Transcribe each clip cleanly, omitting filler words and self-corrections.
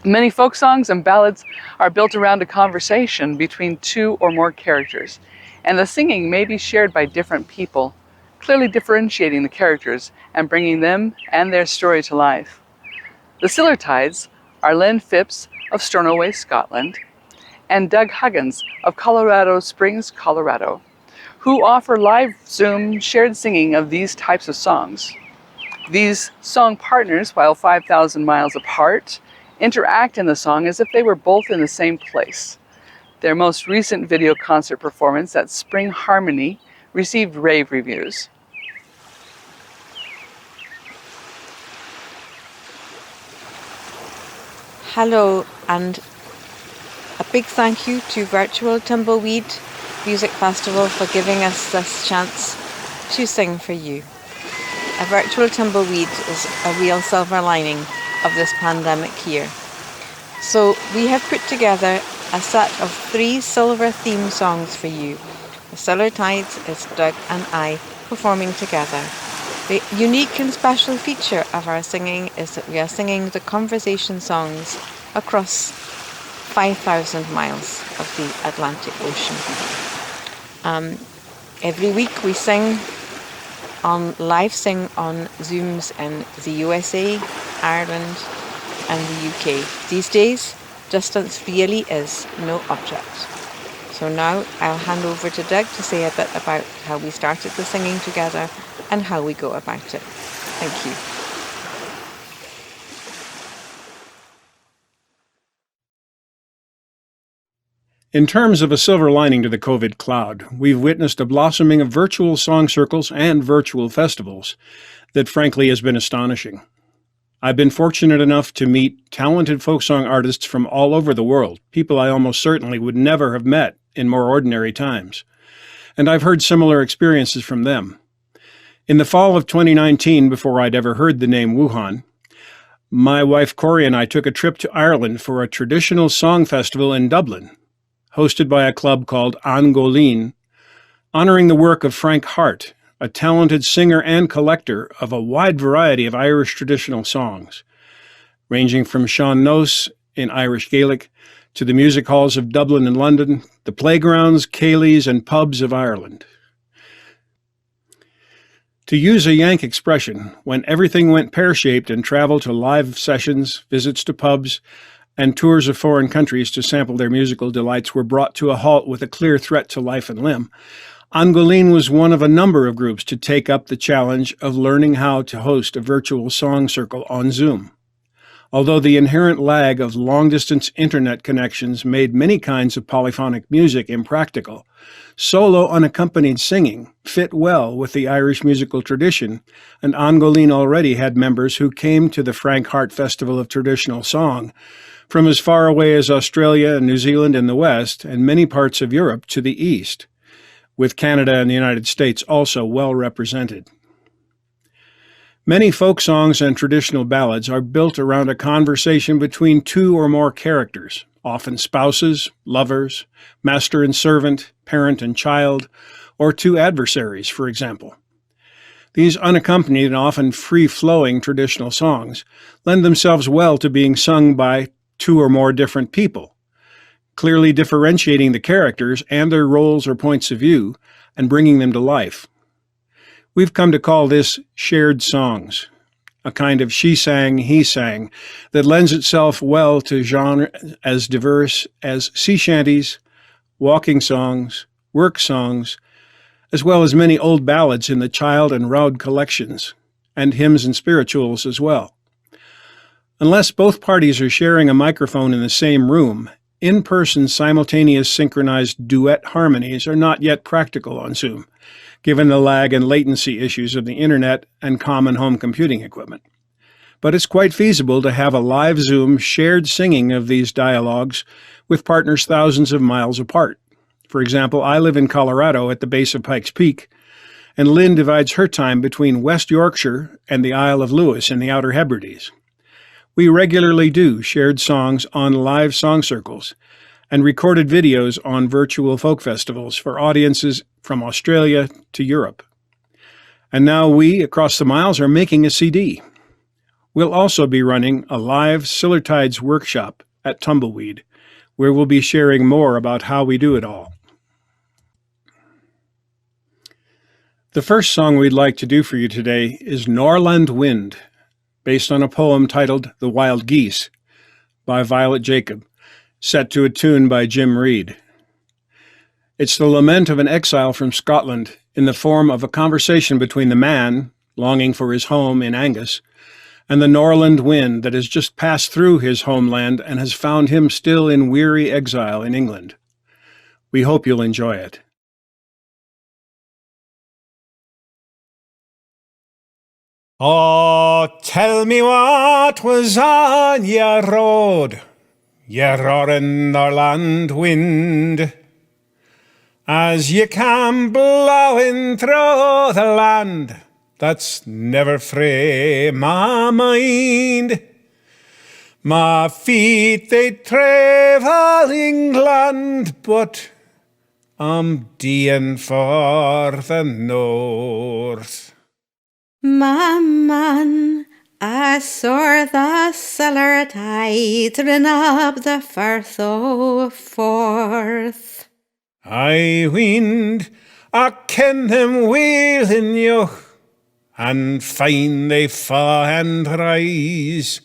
Many folk songs and ballads are built around a conversation between two or more characters, and the singing may be shared by different people, clearly differentiating the characters and bringing them and their story to life. The Sillertides are Linn Phipps of Stornoway, Scotland, and Doug Huggins of Colorado Springs, Colorado, who offer live Zoom shared singing of these types of songs. These song partners, while 5,000 miles apart, interact in the song as if they were both in the same place. Their most recent video concert performance at Spring Harmony received rave reviews. Hello, and a big thank you to Virtual Tumbleweed Music Festival for giving us this chance to sing for you. A virtual tumbleweed is a real silver lining of this pandemic year. So we have put together a set of 3 silver theme songs for you. The Sillertides is Doug and I performing together. The unique and special feature of our singing is that we are singing the conversation songs across 5,000 miles of the Atlantic Ocean. Every week we live sing on Zooms in the USA, Ireland and the UK. These days, distance really is no object. So now I'll hand over to Doug to say a bit about how we started the singing together and how we go about it. Thank you. In terms of a silver lining to the COVID cloud, we've witnessed a blossoming of virtual song circles and virtual festivals that frankly has been astonishing. I've been fortunate enough to meet talented folk song artists from all over the world, people I almost certainly would never have met in more ordinary times. And I've heard similar experiences from them. In the fall of 2019, before I'd ever heard the name Wuhan, my wife Corey and I took a trip to Ireland for a traditional song festival in Dublin, hosted by a club called An, honoring the work of Frank Hart, a talented singer and collector of a wide variety of Irish traditional songs, ranging from Sean Nós in Irish Gaelic to the music halls of Dublin and London, the playgrounds, ceilidhs, and pubs of Ireland. To use a Yank expression, when everything went pear-shaped and travel to live sessions, visits to pubs, and tours of foreign countries to sample their musical delights were brought to a halt with a clear threat to life and limb, An was one of a number of groups to take up the challenge of learning how to host a virtual song circle on Zoom. Although the inherent lag of long-distance internet connections made many kinds of polyphonic music impractical, solo unaccompanied singing fit well with the Irish musical tradition, and An already had members who came to the Frank Hart Festival of Traditional Song from as far away as Australia and New Zealand in the west and many parts of Europe to the east, with Canada and the United States also well represented. Many folk songs and traditional ballads are built around a conversation between 2 or more characters, often spouses, lovers, master and servant, parent and child, or 2 adversaries, for example. These unaccompanied and often free-flowing traditional songs lend themselves well to being sung by 2 or more different people, clearly differentiating the characters and their roles or points of view and bringing them to life. We've come to call this shared songs, a kind of she sang, he sang that lends itself well to genre as diverse as sea shanties, walking songs, work songs, as well as many old ballads in the Child and Roud collections, and hymns and spirituals as well. Unless both parties are sharing a microphone in the same room, in-person simultaneous synchronized duet harmonies are not yet practical on Zoom, given the lag and latency issues of the internet and common home computing equipment. But it's quite feasible to have a live Zoom shared singing of these dialogues with partners thousands of miles apart. For example, I live in Colorado at the base of Pikes Peak, and Lynn divides her time between West Yorkshire and the Isle of Lewis in the Outer Hebrides. We regularly do shared songs on live song circles and recorded videos on virtual folk festivals for audiences from Australia to Europe. And now we, across the miles, are making a CD. We'll also be running a live Sillertides workshop at Tumbleweed, where we'll be sharing more about how we do it all. The first song we'd like to do for you today is Norland Wind, based on a poem titled The Wild Geese by Violet Jacob, set to a tune by Jim Reed. It's the lament of an exile from Scotland in the form of a conversation between the man, longing for his home in Angus, and the Norland wind that has just passed through his homeland and has found him still in weary exile in England. We hope you'll enjoy it. Oh, tell me what was on your road, ye roaring Norland wind, as ye came blowing through the land that's never frae my mind. My feet they travel England, but I'm deeing for the north. My man, I saw the Sillertides run up the Firth o' Forth. I weened I ken them weel in you, and fine they fa and rise,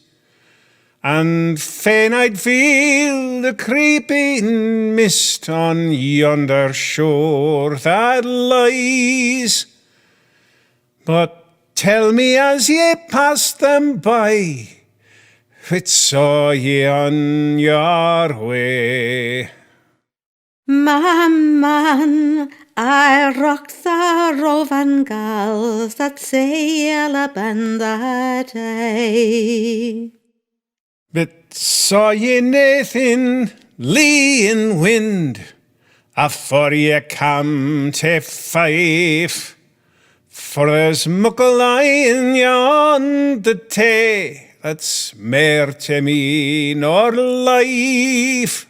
and fain I'd feel the creeping mist on yonder shore that lies. But tell me as ye passed them by, which saw ye on your way? My man, I rocked the roving gulls that sail upon the day. But saw ye naething leeing wind afore ye cam to Fife? For there's muckle in yon the tay that's mair to me nor life.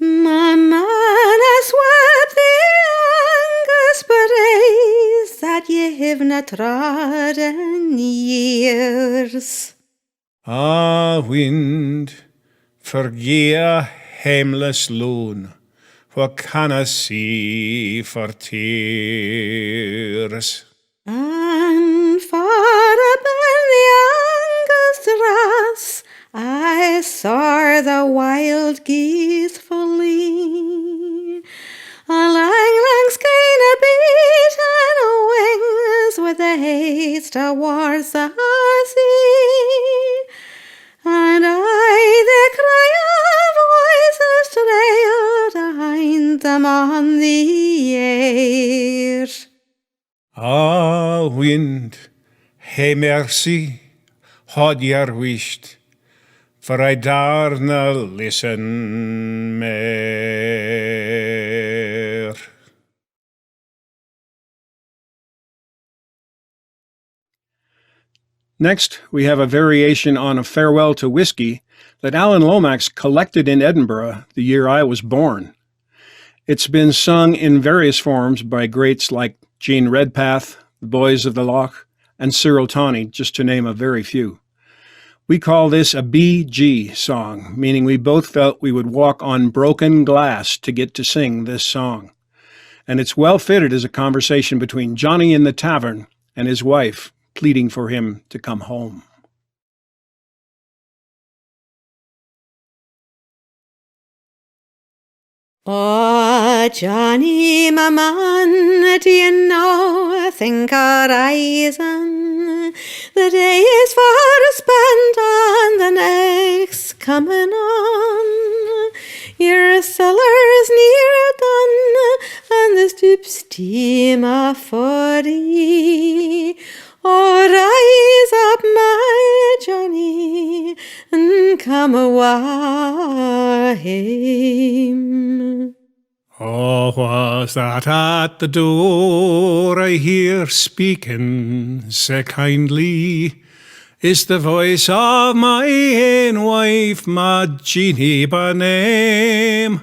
My man, I swept the Angus braes that ye havena trodden years. Ah, wind, forgie a hameless loon, what can I see for tears? And far up in the Angus grass I saw the wild geese flee, a lang skein of beaten wings with the haste towards the sea, and I the cry of voices trailed behind them on the air. Ah, wind, hae mercy, haud your wished, for I darna listen mair. Next, we have a variation on A Farewell to Whiskey that Alan Lomax collected in Edinburgh the year I was born. It's been sung in various forms by greats like Jean Redpath, the Boys of the Loch, and Cyril Tawney, just to name a very few. We call this a BG song, meaning we both felt we would walk on broken glass to get to sing this song. And it's well fitted as a conversation between Johnny in the tavern and his wife, pleading for him to come home. Oh, Johnny, my man, do you know, I think our rising, the day is far spent and the next coming on. Your cellar's near done, and the stoop's team a 40. Oh, rise up, my Johnny, and come away. Oh, was that at the door I hear speaking sae kindly? Is the voice of my ain wife, my Jeannie by name?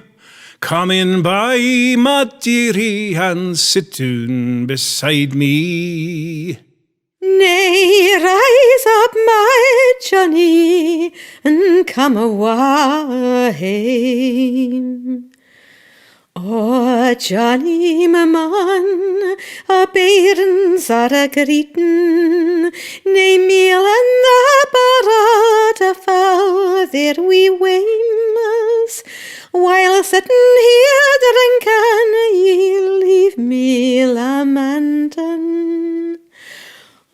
Come in by, my dearie, and sit down beside me. Nay, rise up, my Johnny, and come away. O Johnny, my man, a bairns are a greeting, nay meal and the barad a fowl there we wames, while sitting here drinking ye leave me lamenting.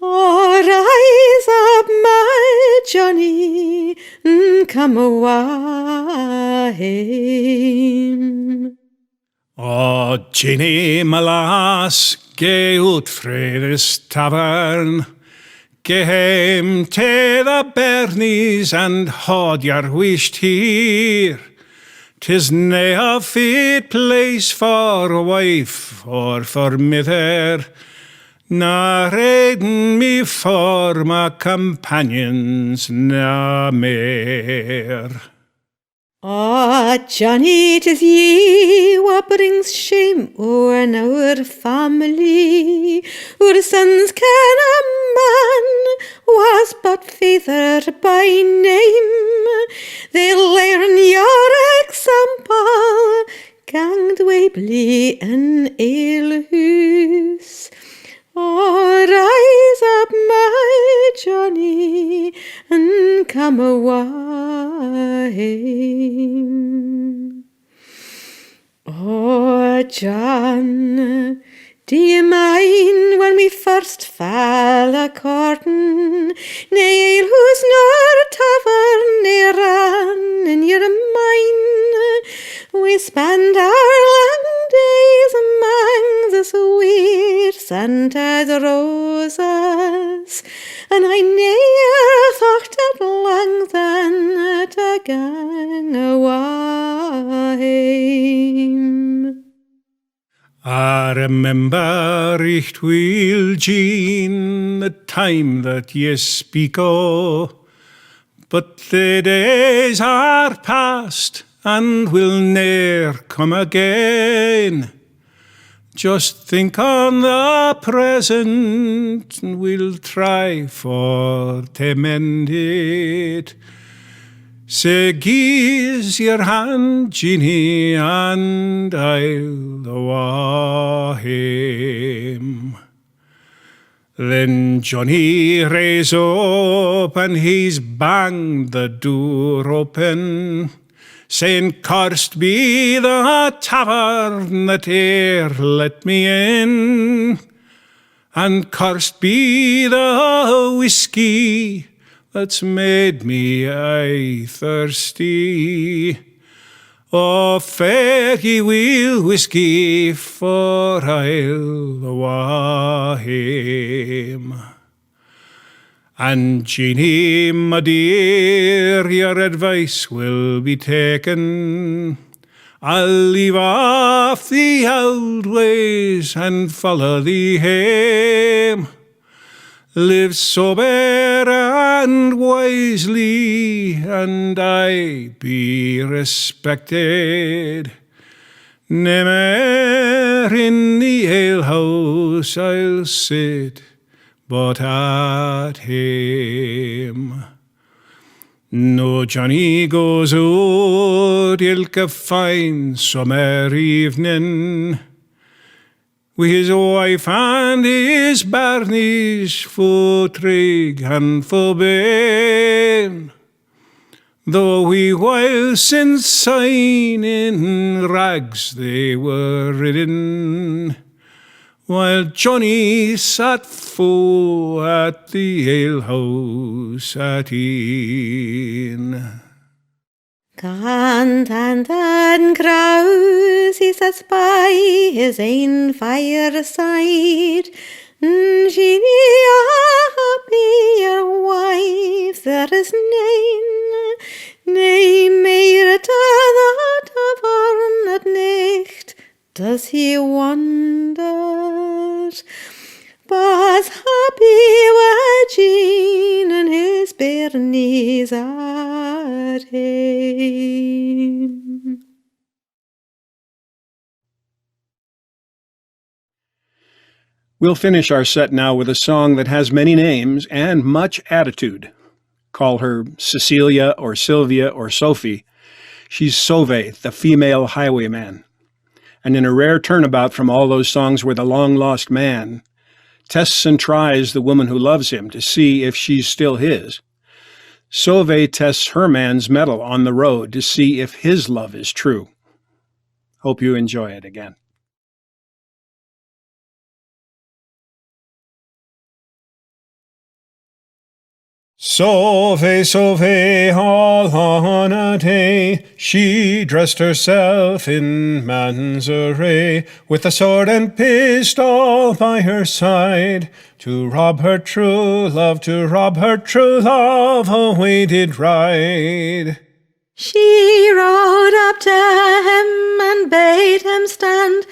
Oh, rise up, my Johnny, and come away. O Ginny, my lass, gae out frae this tavern. Gae hame to the bairnies and haud your wished here. 'Tis nae a fit place for a wife or for mither, na raiden me for my companions na mair. Ah, Johnny, 'tis ye what brings shame o'er our family. Our sons can a man was but feathered by name. They'll learn your example, ganged Weebly in alehouse. Oh, rise up, my Johnny, and come away. Oh, John, do you mind when we first fell a courting? Nay, who's nor tavern near ran in your mind? We spend our long days among the sweet scented roses, and I ne'er thought it long then to gang away. I remember recht well, Jean, the time that ye speak o', but the days are past and will ne'er come again. Just think on the present, and we'll try for to mend it. So gi'es your hand, Jeannie, and I'll awa hame. Then Johnny raise up and he's banged the door open, saying, "Cursed be the tavern that e'er let me in, and cursed be the whiskey that's made me aye thirsty. Oh, fare ye weel whiskey, for I'll awa hame." And Jeannie, my dear, your advice will be taken. I'll leave off the old ways and follow thee hame. Live sober and wisely, and I be respected. Never in the alehouse I'll sit, but at hame. No Johnny goes out ilka fine summer evening, with his wife and his bairnies full trig and full bane. Though we while since syne in rags they were ridden, while Johnny sat full at the alehouse at e'en. Content and grouse he sits by his ain fireside, and Jeannie, happy your wife, there is nay mair to the tavern at nicht does he wander. But happy were Jean and his bairnies at hame. We'll finish our set now with a song that has many names and much attitude. Call her Cecilia or Sylvia or Sophie. She's Sovei, the female highwayman. And in a rare turnabout from all those songs where the long-lost man tests and tries the woman who loves him to see if she's still his, Sovei tests her man's mettle on the road to see if his love is true. Hope you enjoy it again. Sovei, Sovei, all on a day, she dressed herself in man's array, with a sword and pistol by her side, to rob her true love, away did ride. She rode up to him and bade him stand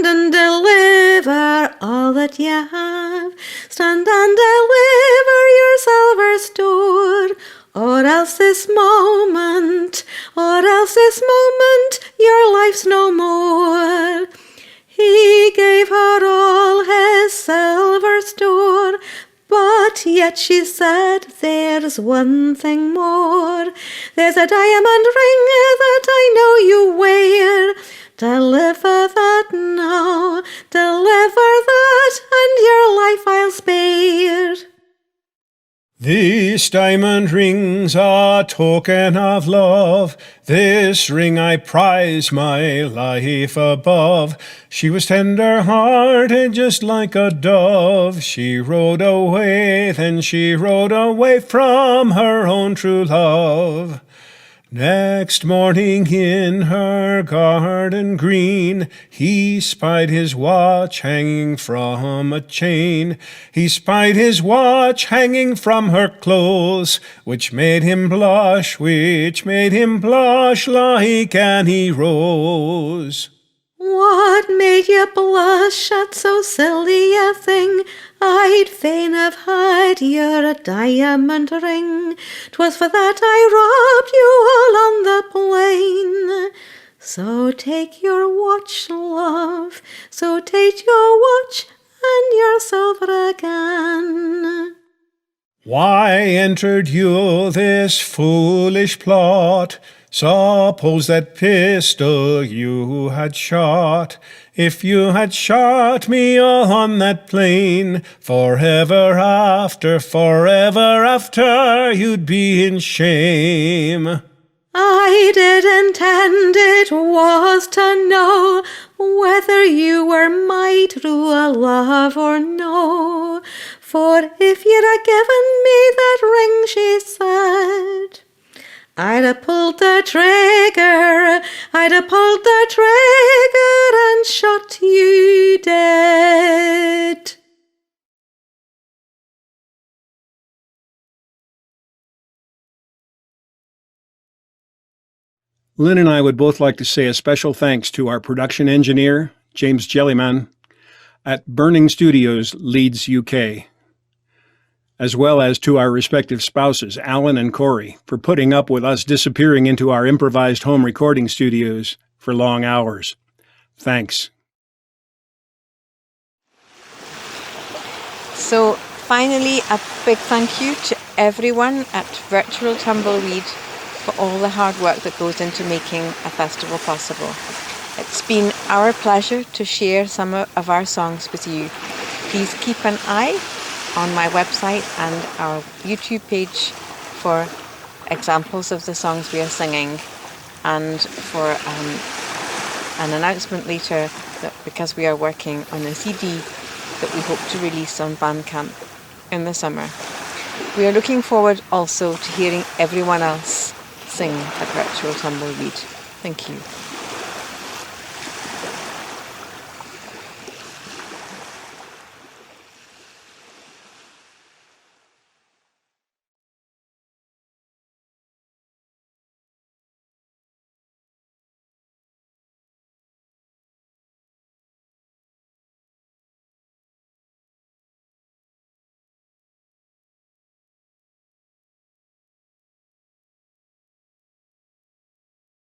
and deliver all that ye have. Stand and deliver your silver store, or else this moment, your life's no more. He gave her all his silver store, but yet she said, there's one thing more. There's a diamond ring that I know you wear. Deliver that now, and your life I'll spare. This diamond ring's a token of love. This ring I prize my life above. She was tender-hearted just like a dove. She rode away, then she rode away from her own true love. Next morning in her garden green, he spied his watch hanging from a chain. He spied his watch hanging from her clothes, which made him blush like any rose. What made you blush at so silly a thing? I'd fain have had your diamond ring. 'Twas for that I robbed you all on the plain. So take your watch, love, so take your watch and your silver again. Why entered you this foolish plot? Suppose that pistol you had shot. If you had shot me on that plain, forever after, you'd be in shame. I did intend it was to know whether you were my true love or no. For if you'd have given me that ring, she said, I'd have pulled the trigger and shot you dead. Lynn and I would both like to say a special thanks to our production engineer, James Jellyman, at Burning Studios, Leeds, UK, as well as to our respective spouses, Alan and Corey, for putting up with us disappearing into our improvised home recording studios for long hours. Thanks. So finally, a big thank you to everyone at Virtual Tumbleweed for all the hard work that goes into making a festival possible. It's been our pleasure to share some of our songs with you. Please keep an eye on my website and our YouTube page for examples of the songs we are singing, and for an announcement later that because we are working on a CD that we hope to release on Bandcamp in the summer. We are looking forward also to hearing everyone else sing at Virtual Tumbleweed. Thank you.